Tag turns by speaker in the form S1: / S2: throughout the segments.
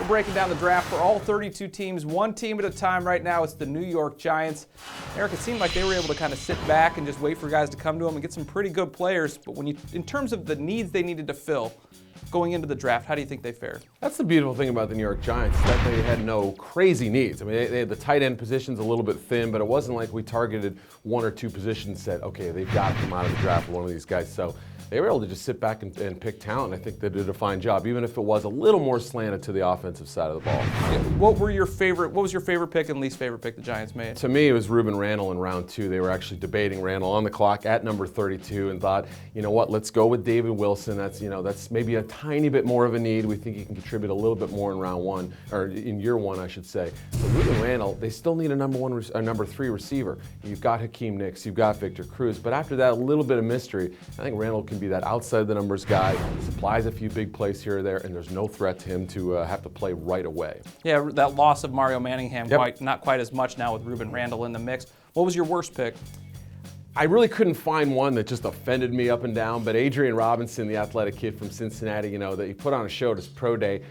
S1: breaking down the draft for all 32 teams, one team at a time right now. It's the New York Giants. Eric, it seemed like they were able to kind of sit back and just wait for guys to come to them and get some pretty good players. But in terms of the needs they needed to fill going into the draft, how do you think they fared?
S2: That's the beautiful thing about the New York Giants, is that they had no crazy needs. I mean, they had the tight end positions a little bit thin, but it wasn't like we targeted one or two positions and said, okay, they've got to come out of the draft with one of these guys. So they were able to just sit back and pick talent. I think they did a fine job, even if it was a little more slanted to the offensive side of the ball.
S1: Yeah. What was your favorite pick and least favorite pick the Giants made?
S2: To me, it was Rueben Randle in round 2. They were actually debating Randle on the clock at number 32 and thought, you know what, let's go with David Wilson. That's maybe a tiny bit more of a need. We think he can contribute a little bit more in round 1, or in year 1, I should say. But Rueben Randle, they still need a number 3 receiver. You've got Hakeem Nicks, you've got Victor Cruz, but after that, a little bit of mystery. I think Randle can be that outside the numbers guy, supplies a few big plays here or there, and there's no threat to him to have to play right away.
S1: Yeah, that loss of Mario Manningham,
S2: Yep.
S1: not quite as much now with Rueben Randle in the mix. What was your worst pick?
S2: I really couldn't find one that just offended me up and down, but Adrian Robinson, the athletic kid from Cincinnati, that he put on a show at his pro day,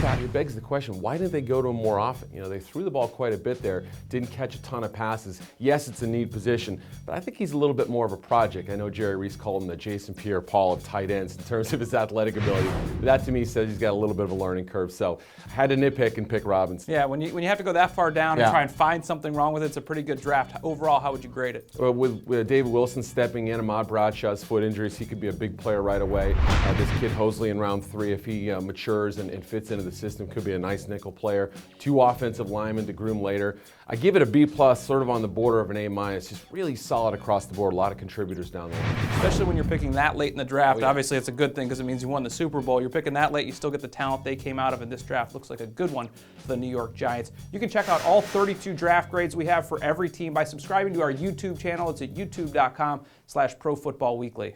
S2: it begs the question, why didn't they go to him more often? They threw the ball quite a bit there, didn't catch a ton of passes. Yes, it's a need position, but I think he's a little bit more of a project. I know Jerry Reese called him the Jason Pierre-Paul of tight ends in terms of his athletic ability. But that to me says he's got a little bit of a learning curve, so I had to nitpick and pick Robinson.
S1: Yeah, when you have to go that far down and try and find something wrong with it, it's a pretty good draft. Overall, how would you grade it?
S2: With David Wilson stepping in, Ahmad Bradshaw's foot injuries, he could be a big player right away. This kid Hosley in round 3, if he matures and fits into the system, could be a nice nickel player. 2 offensive linemen to groom later. I give it a B+, sort of on the border of an A-. Just really solid across the board. A lot of contributors down there.
S1: Especially when you're picking that late in the draft. Obviously, it's a good thing because it means you won the Super Bowl. You're picking that late, you still get the talent they came out of in this draft. Looks like a good one for the New York Giants. You can check out all 32 draft grades we have for every team by subscribing to our YouTube channel. It's at youtube.com/ProFootballWeekly.